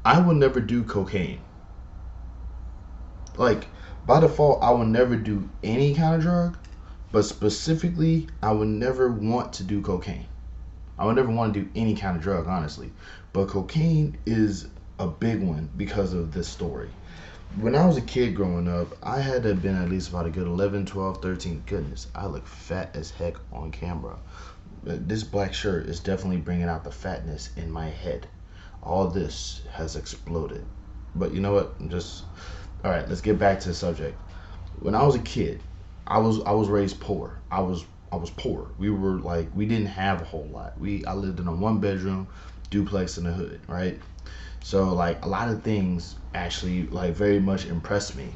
I would never do cocaine. Like, by default, I would never do any kind of drug, but specifically, I would never want to do cocaine. I would never want to do any kind of drug, honestly. But cocaine is a big one because of this story. When I was a kid growing up, I had to have been at least about a good 11, 12, 13. Goodness, I look fat as heck on camera. This black shirt is definitely bringing out the fatness in my head. All this has exploded. But you know what? Just all right. Let's get back to the subject. When I was a kid, I was raised poor. I was poor. We were like we didn't have a whole lot. I lived in a one bedroom duplex in the hood, right? So like a lot of things actually like very much impressed me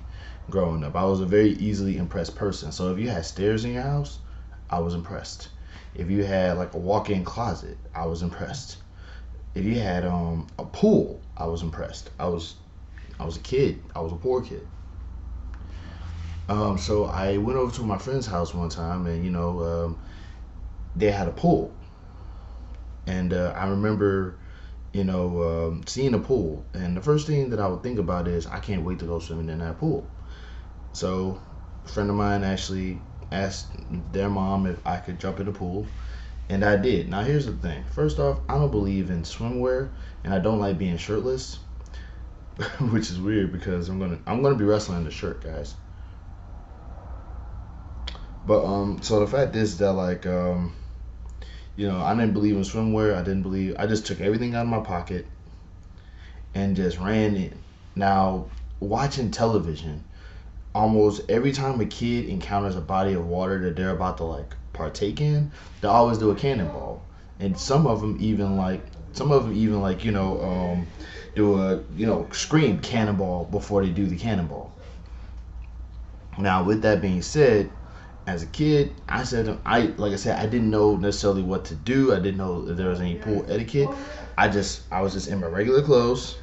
growing up. I was a very easily impressed person. So if you had stairs in your house, I was impressed. If you had like a walk-in closet, I was impressed. If you had a pool, I was impressed. I was a kid. I was a poor kid. So I went over to my friend's house one time, and they had a pool, and I remember seeing a pool, and the first thing that I would think about is I can't wait to go swimming in that pool. So a friend of mine actually asked their mom if I could jump in the pool, and I did. Now here's the thing. First off, I don't believe in swimwear, and I don't like being shirtless, which is weird because I'm gonna be wrestling in the shirt, guys. But so the fact is that like I didn't believe in swimwear. I didn't believe. I just took everything out of my pocket and just ran in. Now, watching television, almost every time a kid encounters a body of water that they're about to like partake in, they always do a cannonball, and some of them even like do a scream cannonball before they do the cannonball. Now, with that being said, as a kid, I didn't know necessarily what to do. I didn't know if there was any pool etiquette. I was just in my regular clothes,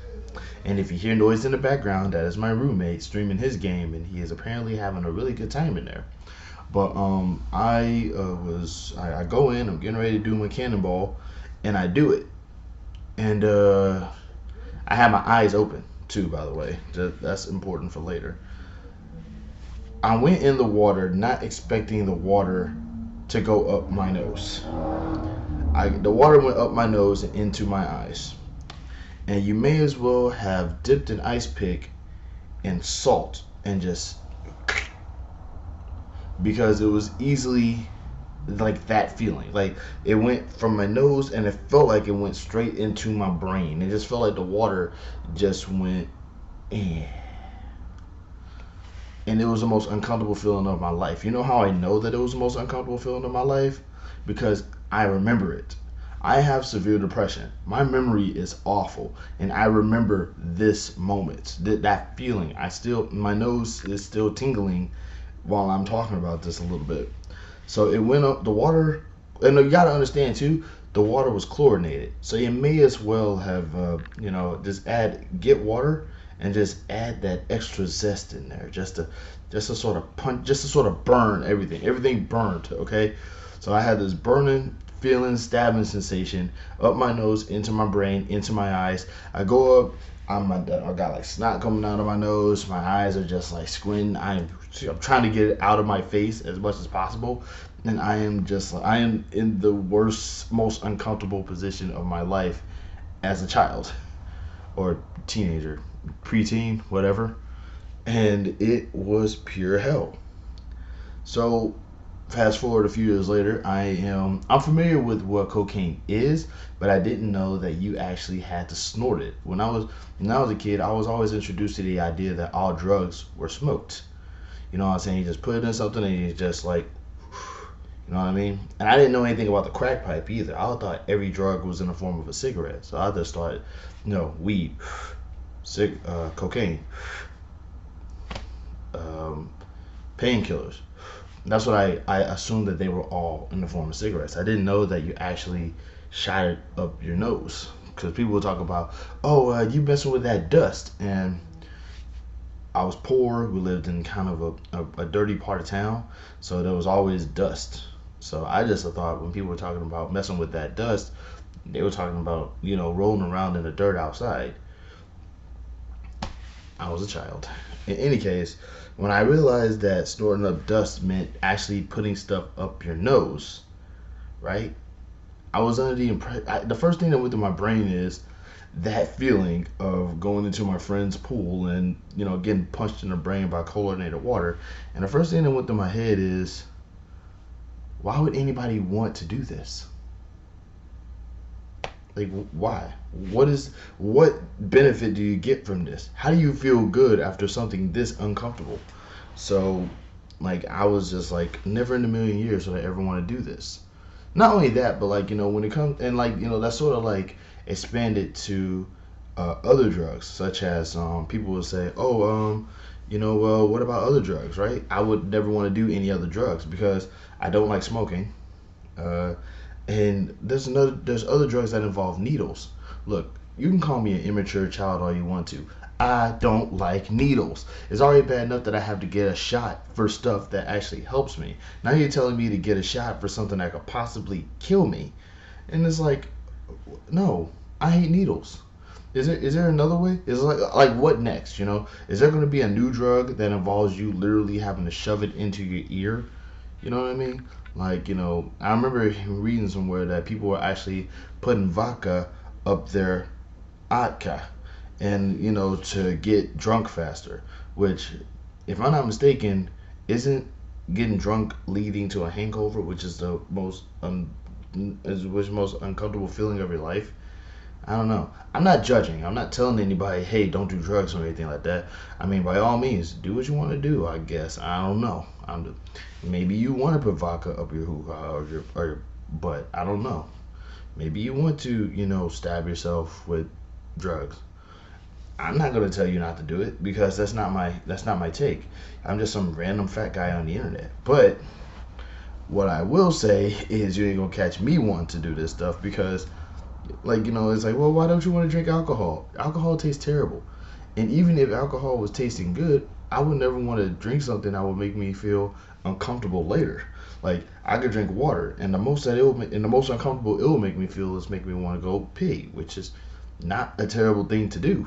and if you hear noise in the background, that is my roommate streaming his game, and he is apparently having a really good time in there. But I go in, I'm getting ready to do my cannonball, and I do it, and I have my eyes open too. By the way, that's important for later. I went in the water not expecting the water to go up my nose. The water went up my nose and into my eyes. And you may as well have dipped an ice pick in salt and just because it was easily like that feeling. Like it went from my nose and it felt like it went straight into my brain. It just felt like the water just went eh. And it was the most uncomfortable feeling of my life. You know how I know that it was the most uncomfortable feeling of my life? Because I remember it. I have severe depression. My memory is awful, and I remember this moment, that feeling. My nose is still tingling while I'm talking about this a little bit. So it went up the water, and you got to understand too. The water was chlorinated, so you may as well have, just get water and just add that extra zest in there, just to sort of punch, just to sort of burn everything. Everything burned, okay? So I had this burning feeling, stabbing sensation up my nose, into my brain, into my eyes. I go up, I got like snot coming out of my nose. My eyes are just like squinting. I'm trying to get it out of my face as much as possible, and I am in the worst, most uncomfortable position of my life as a child or teenager, preteen, whatever, and it was pure hell. So fast forward a few years later, I'm familiar with what cocaine is, but I didn't know that you actually had to snort it. When I was a kid, I was always introduced to the idea that all drugs were smoked. You know what I'm saying? You just put it in something and you just like, you know what I mean? And I didn't know anything about the crack pipe either. I thought every drug was in the form of a cigarette. So I just started, weed, cocaine, um, painkillers. That's what I assumed that they were all in the form of cigarettes. I didn't know that you actually shot it up your nose. Because people will talk about, oh, you messing with that dust. And I was poor. We lived in kind of a dirty part of town. So there was always dust. So I just thought when people were talking about messing with that dust, they were talking about, rolling around in the dirt outside. I was a child. In any case, when I realized that snorting up dust meant actually putting stuff up your nose, right? I was under the impression. The first thing that went through my brain is that feeling of going into my friend's pool and getting punched in the brain by chlorinated water. And the first thing that went through my head is, why would anybody want to do this? Like, why? What benefit do you get from this? How do you feel good after something this uncomfortable? So, like, I was just like, never in a million years would I ever want to do this. Not only that, but like, when it comes, and like, that's sort of like expanded to other drugs, such as people would say, oh, well, what about other drugs, right? I would never want to do any other drugs because I don't like smoking. Uh, and there's other drugs that involve needles. Look, you can call me an immature child all you want to. I don't like needles. It's already bad enough that I have to get a shot for stuff that actually helps me. Now you're telling me to get a shot for something that could possibly kill me. And it's like, no, I hate needles. Is there another way? Is like what next? Is there going to be a new drug that involves you literally having to shove it into your ear? You know what I mean? Like, I remember reading somewhere that people were actually putting vodka up their vodka and, to get drunk faster, which, if I'm not mistaken, isn't getting drunk leading to a hangover, which is the most uncomfortable feeling of your life. I don't know. I'm not judging. I'm not telling anybody, hey, don't do drugs or anything like that. I mean, by all means, do what you want to do, I guess. I don't know. Maybe you want to put vodka up your hoo-ha or your butt. I don't know. Maybe you want to, stab yourself with drugs. I'm not gonna tell you not to do it because that's not my take. I'm just some random fat guy on the internet. But what I will say is you ain't gonna catch me wanting to do this stuff because, like, it's like, well, why don't you want to drink alcohol? Alcohol tastes terrible. And even if alcohol was tasting good, I would never want to drink something that would make me feel uncomfortable later. Like, I could drink water, and the most uncomfortable it will make me feel is make me want to go pee, which is not a terrible thing to do.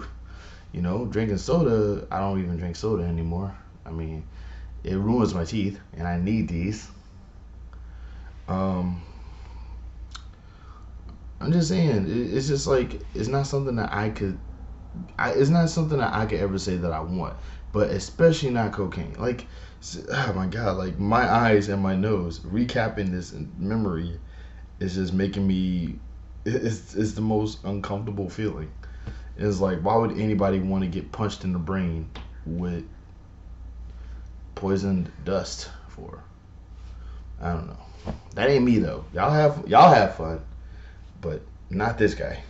Drinking soda, I don't even drink soda anymore. I mean, it ruins my teeth, and I need these. Um, I'm just saying, it's just like it's not something that it's not something that I could ever say that I want, but especially not cocaine. Like, oh my god, like my eyes and my nose recapping this memory is just making me. It's the most uncomfortable feeling. It's like, why would anybody want to get punched in the brain with poisoned dust for? I don't know. That ain't me though. Y'all have fun, but not this guy.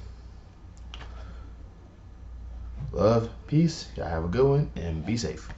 Love, peace. Y'all have a good one and be safe.